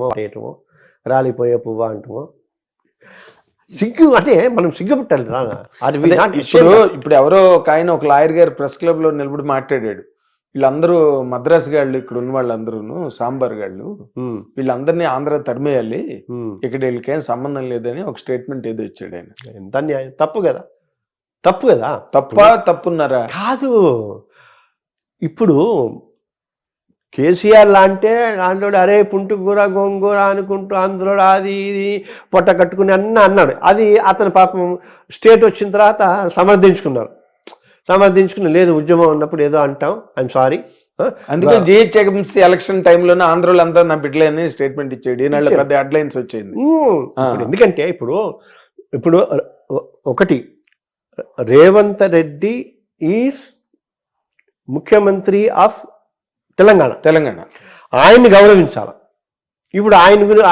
చేయటము, రాలిపోయే పువ్వు అంటము. సిగ్గు అంటే మనం సిగ్గుపట్టాలి. ఇప్పుడు ఎవరో ఒక ఆయన ఒక లాయర్ గారు ప్రెస్ క్లబ్ లో నిలబడి మాట్లాడాడు. వీళ్ళందరూ మద్రాసు గాళ్ళు, ఇక్కడ ఉన్న వాళ్ళందరూ సాంబార్ గాళ్ళు, వీళ్ళందరినీ ఆంధ్ర తరిమేయాలి, ఇక్కడ వీళ్ళకేం సంబంధం లేదని ఒక స్టేట్మెంట్ ఏదో ఇచ్చాడు ఆయన. ఎంత న్యాయం? తప్పు కదా. తప్పున్నారా? కాదు. ఇప్పుడు కేసీఆర్ లాంటే దాంట్లో అరే పుంటుకూర గోంగూర అనుకుంటూ అందులో అది ఇది పొట్ట కట్టుకుని అన్నాడు. అది అతని పాపం స్టేట్ వచ్చిన తర్వాత సమర్థించుకుని లేదు ఉద్యమం ఉన్నప్పుడు ఏదో అంటాం, ఐఎమ్ సారీ. అందుకే జిహెచ్ఎంసీ ఎలక్షన్ టైంలో ఆంధ్రలో అందరూ నా బిడ్డలేని స్టేట్మెంట్ ఇచ్చాడు. ఈ నెల పెద్ద హెడ్లైన్స్ వచ్చింది. ఎందుకంటే ఇప్పుడు ఒకటి, రేవంత్ రెడ్డి ఈజ్ ముఖ్యమంత్రి ఆఫ్ తెలంగాణ. ఆయన్ని గౌరవించాలి. ఇప్పుడు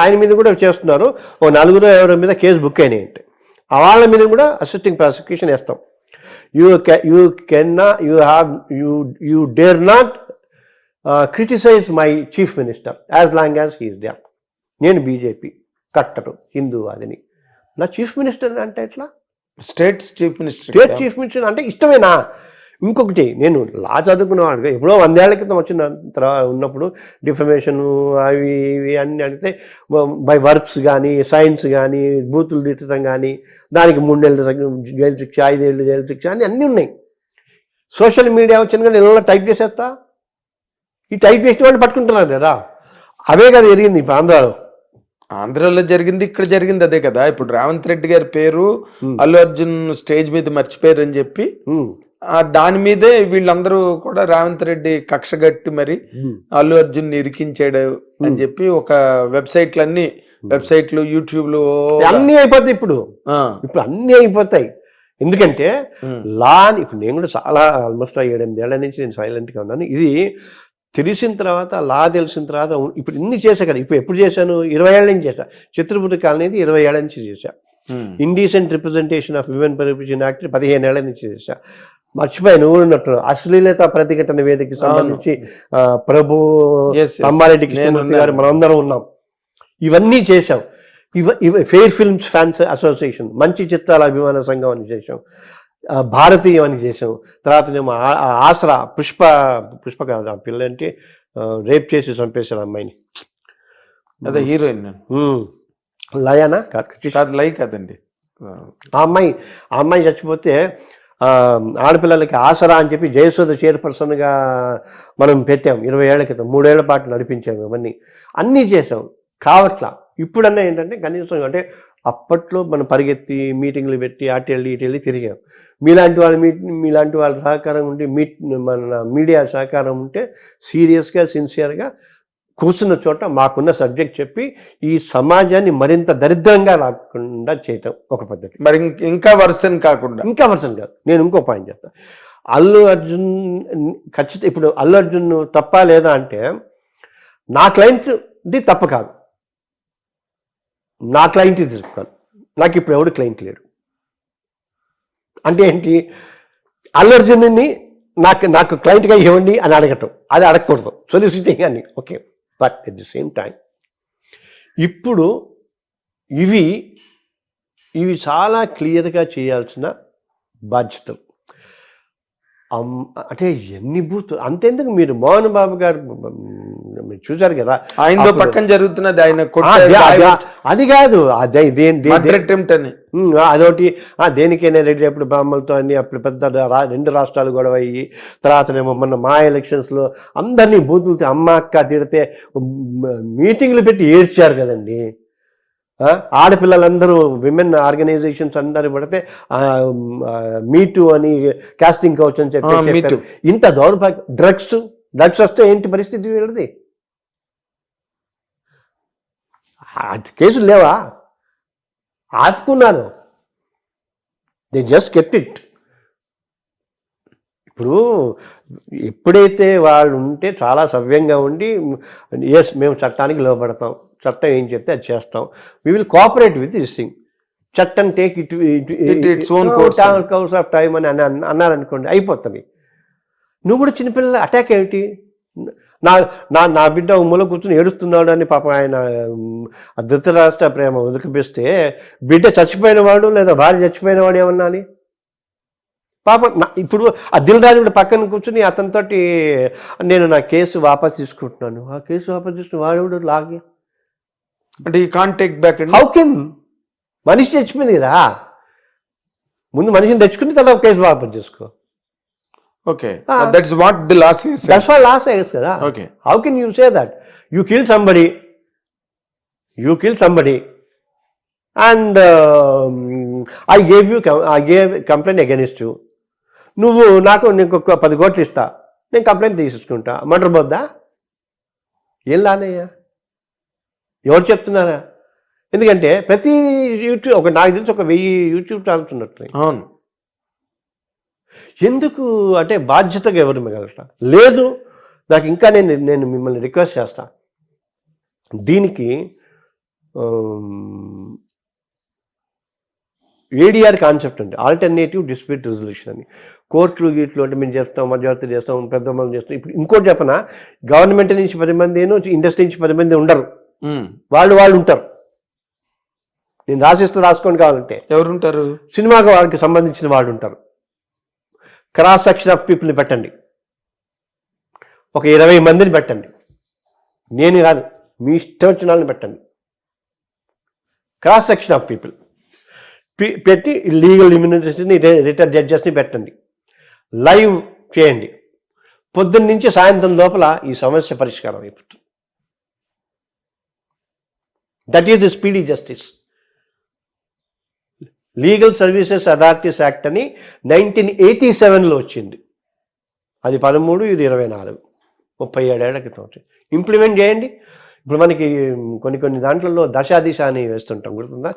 ఆయన మీద కూడా చేస్తున్నారు. ఓ నలుగురు ఎవరి మీద కేసు బుక్ అయినాయంటే వాళ్ళ మీద కూడా అసిస్టింగ్ ప్రాసిక్యూషన్ వేస్తాం. You dare not criticise my chief minister as long as he is there. నేను బీజేపీ కట్టరు, హిందూవాదిని. నా చీఫ్ మినిస్టర్ అంటే ఎట్లా? స్టేట్ చీఫ్ మినిస్టర్ అంటే ఇష్టమేనా? ఇంకొకటి, నేను లా చదువుకున్నవాడు ఎప్పుడో 100 ఏళ్ల క్రితం వచ్చిన ఉన్నప్పుడు డిఫమేషన్ అవి ఇవి అన్నీ అడిగితే బై వర్బ్స్ కానీ సైన్స్ కానీ బూతులు తిట్టడం కానీ దానికి 3 ఏళ్ళు జైలు శిక్ష, 5 ఏళ్ళు జైలు శిక్ష అన్నీ ఉన్నాయి. సోషల్ మీడియా వచ్చిన కానీ ఇలా టైప్ చేసేస్తా, ఈ టైప్ చేసిన వాళ్ళు పట్టుకుంటున్నారు కదా. అవే కదా జరిగింది ఇప్పుడు ఆంధ్రాలో జరిగింది, ఇక్కడ జరిగింది అదే కదా. ఇప్పుడు రేవంత్ రెడ్డి గారి పేరు అల్లు అర్జున్ స్టేజ్ మీద మర్చిపోయారు అని చెప్పి దాని మీదే వీళ్ళందరూ కూడా రేవంత్ రెడ్డి కక్షగట్టి మరి అల్లు అర్జున్ ఇరికించాడు అని చెప్పి ఒక వెబ్సైట్లు యూట్యూబ్లు అన్ని అయిపోతాయి. ఇప్పుడు అన్ని అయిపోతాయి. ఎందుకంటే లా ఇప్పుడు నేను కూడా చాలా ఆల్మోస్ట్ 7-8 ఏళ్ల నుంచి నేను సైలెంట్గా ఉన్నాను. ఇది తెలిసిన తర్వాత, లా తెలిసిన తర్వాత ఇప్పుడు ఇన్ని చేశా కదా. ఇప్పుడు ఎప్పుడు చేశాను? 20 ఏళ్ల నుంచి చేశా. చిత్రపురి కాలనీ 20 ఏళ్ల నుంచి చేశా. Indecent representation of women permission act 15 ఏళ్ల నుంచి చేశా. మర్చిపోయి నువ్వు ఉన్నట్టు అశ్లీలత ప్రతిఘటన వేదికకి సంబంధించి ప్రభు తమ్మారెడ్డి కృష్ణమూర్తి గారు మనందరం ఉన్నాం. ఇవన్నీ చేశాం. ఫెయిర్ ఫిల్మ్స్ ఫ్యాన్స్ అసోసియేషన్, మంచి చిత్రాల అభిమాన సంఘం అని చేశాం, భారతీయం అని చేసాం. తర్వాత మేము ఆసరా పుష్ప కాదు ఆ పిల్ల అంటే రేప్ చేసి చంపేశారు అమ్మాయిని. అదే హీరోయిన్ లయానా కాదు, లై కాదండి. ఆ అమ్మాయి చచ్చిపోతే ఆడపిల్లలకి ఆసరా అని చెప్పి జయసుధ చైర్పర్సన్గా మనం పెట్టాం 20 ఏళ్ల క్రితం. 3 ఏళ్ల పాటు నడిపించాము. ఇవన్నీ అన్నీ చేసాం. కావట్లా. ఇప్పుడన్నా ఏంటంటే కనీసం అంటే అప్పట్లో మనం పరిగెత్తి మీటింగ్లు పెట్టి అటెళ్ళి తిరిగాం. మీలాంటి వాళ్ళ సహకారం ఉంటే మన మీడియా సహకారం ఉంటే సీరియస్గా సిన్సియర్గా కూర్చున్న చోట మాకున్న సబ్జెక్ట్ చెప్పి ఈ సమాజాన్ని మరింత దరిద్రంగా రాకుండా చేయటం ఒక పద్ధతి. మరి ఇంకా వర్షన్ కాదు. నేను ఇంకో పాయింట్ చెప్తాను. అల్లు అర్జున్ ఖచ్చితంగా ఇప్పుడు అల్లు అర్జున్ తప్ప లేదా అంటే నా క్లయింట్ది తప్ప కాదు. నా క్లయింట్ ఇది కాదు. నాకు ఇప్పుడు ఎవడు క్లయింట్ లేడు. అంటే ఏంటి? అల్లు అర్జున్ని నాకు క్లయింట్గా ఇవ్వండి అని అడగటం, అది అడగకూడదు. సొలిసిటింగ్ అని okay. But at the same time ఇప్పుడు ఇవి చాలా క్లియర్గా చేయాల్సిన బాధ్యతలు. అంటే ఎన్ని బూతులు అంతేందుకు మీరు మోహన్ బాబు గారు మీరు చూసారు కదా, ఆయనతో పక్కన జరుగుతున్నది. ఆయన అది కాదు, అదొకటి దేనికైనా రెడ్డి అప్పుడు బ్రాహ్మణులతో అన్ని అప్పుడు పెద్ద 2 రాష్ట్రాలు గొడవ అయ్యి తర్వాతనేమో మొన్న మా ఎలక్షన్స్లో అందరినీ బూతులతో అమ్మ అక్క తిడితే మీటింగ్లు పెట్టి ఏడ్చారు కదండి. ఆడపిల్లలందరూ విమెన్ ఆర్గనైజేషన్స్ అందరూ పడితే మీటు అని కాస్టింగ్ కౌచ్ అని చెప్పి ఇంత దౌర్భాగ్యం. డ్రగ్స్ వస్తే ఏంటి పరిస్థితి వీళ్ళది? కేసులు లేవా? ఆపుకున్నారు. They just kept it. ఇప్పుడు ఎప్పుడైతే వాళ్ళు ఉంటే చాలా సవ్యంగా ఉండి ఎస్ మేము చట్టానికి లోపడతాం, చట్టం ఏం చెప్తే అది చేస్తాం, we will cooperate with this thing, చట్టం take its own course of time అని అన్నారనుకోండి అయిపోతుంది. నువ్వు కూడా చిన్నపిల్లల అటాక్ ఏమిటి? నా నా నా బిడ్డ మూల కూర్చుని ఏడుస్తున్నాడు అని పాపం ఆయన ధృతరాష్ట్ర ప్రేమ ఉదకిపిస్తే బిడ్డ చచ్చిపోయిన వాడు లేదా భార్య చచ్చిపోయిన వాడు ఏమన్నా అని పాపం ఇప్పుడు ఆ దిల్ రాజు కూడా పక్కన కూర్చుని అతనితోటి నేను నా కేసు వాపస్ తీసుకుంటున్నాను. ఆ కేసు వాపస్ తీసుకుని వాడు లాగే అంటే ఈ can't take back. How can? మనిషి చచ్చిపోయింది కదా, ముందు మనిషిని తెచ్చుకుని తర్వాత కేసు వాపస్ చేసుకో. Okay, that's what the law says. That's what law says కదా. Okay, how can you say that? You kill somebody and I gave complaint against you. నువ్వు నాకు నీకు 10 కోట్లు ఇస్తా, నేను కంప్లైంట్ తీసుకుంటా. మర్డర్ పోద్దా? ఏం లానయ్యా? ఎవరు చెప్తున్నారా? ఎందుకంటే ప్రతి యూట్యూబ్ నాకు తెలిసి 1000 యూట్యూబ్ ఛానల్స్ ఉన్నట్టు. అవును. ఎందుకు అంటే బాధ్యతగా ఎవరు మిగలట లేదు. నాకు ఇంకా నేను మిమ్మల్ని రిక్వెస్ట్ చేస్తా, దీనికి ఏడిఆర్ కాన్సెప్ట్ ఉంది, ఆల్టర్నేటివ్ డిస్ప్యూట్ రెజల్యూషన్ అని. కోర్టులు గీట్లు అంటే మేము చేస్తాం, మధ్యవర్తి చేస్తాం, పెద్ద మంది చేస్తాం. ఇప్పుడు ఇంకోటి చెప్పనా, గవర్నమెంట్ నుంచి 10 మంది, ఇండస్ట్రీ నుంచి 10 మంది ఉండరు, వాళ్ళు ఉంటారు. నేను రాసుకోండి కావాలంటే. ఎవరు ఉంటారు? సినిమాకి వాళ్ళకి సంబంధించిన వాళ్ళు ఉంటారు. క్రాస్ సెక్షన్ ఆఫ్ పీపుల్ని పెట్టండి, ఒక 20 మందిని పెట్టండి. నేను కాదు, మీ ఇష్టం వచ్చిన వాళ్ళని పెట్టండి. క్రాస్ సెక్షన్ ఆఫ్ పీపుల్ పెట్టి లీగల్ ఇమ్యూనిటీని రిటైర్డ్ జడ్జెస్ని పెట్టండి. లైవ్ చేయండి. పొద్దున్న నుంచి సాయంత్రం లోపల ఈ సమస్య పరిష్కారం అయిపోతుంది. That is the speedy justice. Legal services authorities act అని 1987లో వచ్చింది. అది 13, ఇది 24, 37 ఏళ్ల క్రితం. ఇంప్లిమెంట్ చేయండి. ఇప్పుడు మనకి కొన్ని దాంట్లలో దశ అని వేస్తుంటాం, గుర్తుందా?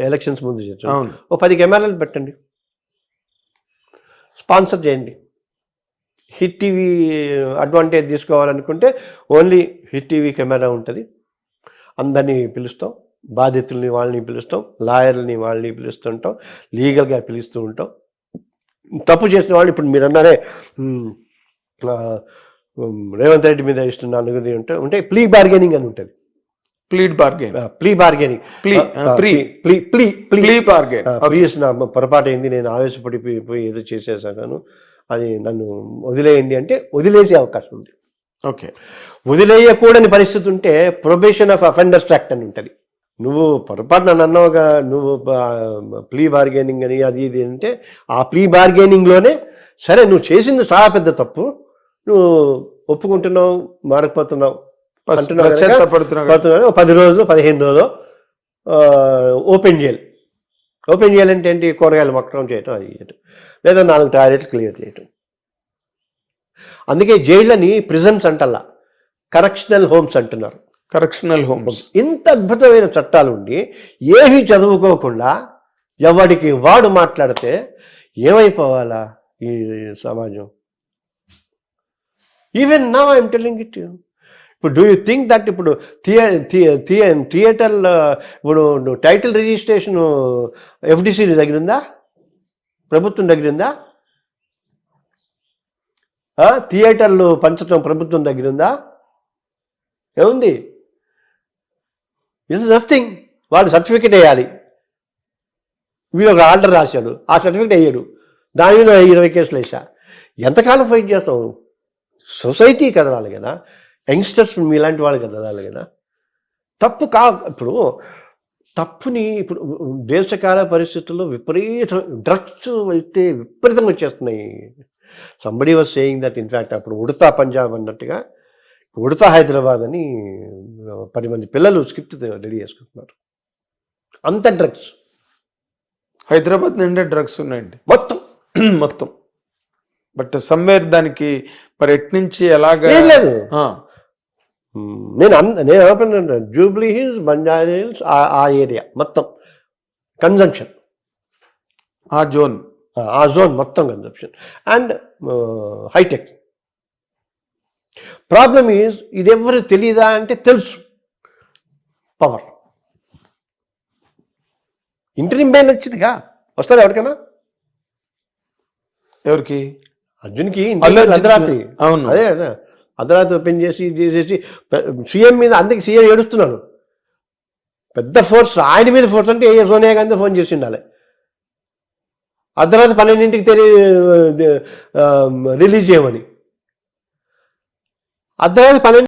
ఎలక్షన్స్ ముందు చేస్తాం. 10 కెమెరాలు పెట్టండి, స్పాన్సర్ చేయండి. హిట్ టీవీ అడ్వాంటేజ్ తీసుకోవాలనుకుంటే ఓన్లీ హిట్ టీవీ కెమెరా ఉంటుంది. అందరినీ పిలుస్తాం, బాధితుల్ని వాళ్ళని పిలుస్తాం, లాయర్లని వాళ్ళని పిలుస్తుంటాం, లీగల్గా పిలుస్తూ ఉంటాం. తప్పు చేసిన వాళ్ళు ఇప్పుడు మీరు అన్నారే రేవంత్ రెడ్డి మీద ఇస్తున్నాను ఉంటే ప్లీ బార్గెనింగ్ అని ఉంటుంది. పొరపాటు అయింది, నేను ఆవేశపడిపోయి ఏదో చేసేసాను, అది నన్ను వదిలేయండి అంటే వదిలేసే అవకాశం ఉంది. ఓకే, వదిలేయకూడని పరిస్థితి ఉంటే ప్రొబేషన్ ఆఫ్ అఫెండర్స్ యాక్ట్ అని ఉంటుంది. నువ్వు పొరపాటు నన్ను అన్నావుగా, నువ్వు ప్లీ బార్గెనింగ్ అని అది ఇది అంటే ఆ ప్లీ బార్గెనింగ్లోనే సరే నువ్వు చేసింది చాలా పెద్ద తప్పు, నువ్వు ఒప్పుకుంటున్నావు, మారకపోతున్నావు అంటున్నావు, 10 రోజులు 15 రోజులు ఓపెన్ చేయాలంటే ఏంటి? కూరగాయలు మొక్కడం చేయటం, అది చేయటం, లేదా 4 టాయిలెట్లు క్లియర్ చేయటం. అందుకే జైళ్ళని ప్రిజన్స్ అంటల్లా, కరెక్షనల్ హోమ్స్ అంటున్నారు. Correctional homes. ఇంత అద్భుతమైన చట్టాలు ఉండి ఏమీ చదువుకోకుండా ఎవడికి వాడు మాట్లాడితే ఏమైపోవాలా ఈ సమాజం? Even now I'm telling it you. ఇప్పుడు డూ యూ థింక్ దట్ ఇప్పుడు థియేటర్ ఇప్పుడు టైటిల్ రిజిస్ట్రేషన్ ఎఫ్డిసి దగ్గర ఉందా? ప్రభుత్వం దగ్గర ఉందా? థియేటర్లు పంచడం ప్రభుత్వం దగ్గర ఉందా? ఏముంది? It's nothing. వాడు సర్టిఫికేట్ వేయాలి, వీడు ఒక ఆర్డర్ రాశాడు, ఆ సర్టిఫికేట్ వేయడు, దాని మీద 20 కేసులు వేసా. ఎంతకాలం ఫైట్ చేస్తాం? సొసైటీ కదలాలి కదా, యంగ్స్టర్స్ మీలాంటి వాళ్ళు కదలాలి కదా. ఇప్పుడు తప్పుని ఇప్పుడు దేశకాల పరిస్థితుల్లో డ్రగ్స్ అయితే విపరీతంగా వచ్చేస్తున్నాయి. Somebody was saying that in fact అప్పుడు ఉడతా పంజాబ్ అన్నట్టుగా ఉడతా హైదరాబాద్ అని 10 మంది పిల్లలు స్క్రిప్ట్ రెడీ చేసుకుంటున్నారు. అంత డ్రగ్స్ హైదరాబాద్ నిండా డ్రగ్స్ ఉన్నాయండి మొత్తం. బట్ సమ్వేర్ దానికి మరి ఎట్నుంచి ఎలాగా లేదు. నేను ఏమన్నా జూబ్లీ హిల్స్, బంజారా హిల్స్, ఆ ఏరియా మొత్తం కన్జంప్షన్, ఆ జోన్ మొత్తం consumption and hitech. Problem is ఇది ఎవరు తెలీదా అంటే తెలుసు. పవర్ ఇంటర్వ్యూ బెయిల్ వచ్చిందిగా, వస్తారు ఎవరికైనా? ఎవరికి? అర్జున్కి అర్ధరాత్రి. అవును, అదే అర్ధరాత్రి ఓపెన్ చేసి ఇది చేసేసి సీఎం మీద, అందుకే సీఎం ఏడుస్తున్నాడు. పెద్ద ఫోర్స్ ఆయన మీద ఫోర్స్ అంటే సోనియా గాంధీ ఫోన్ చేసి ఉండాలి. అర్ధరాత్రి 12ంటికి రిలీజ్ చేయమని. అర్ధరాత్రి 12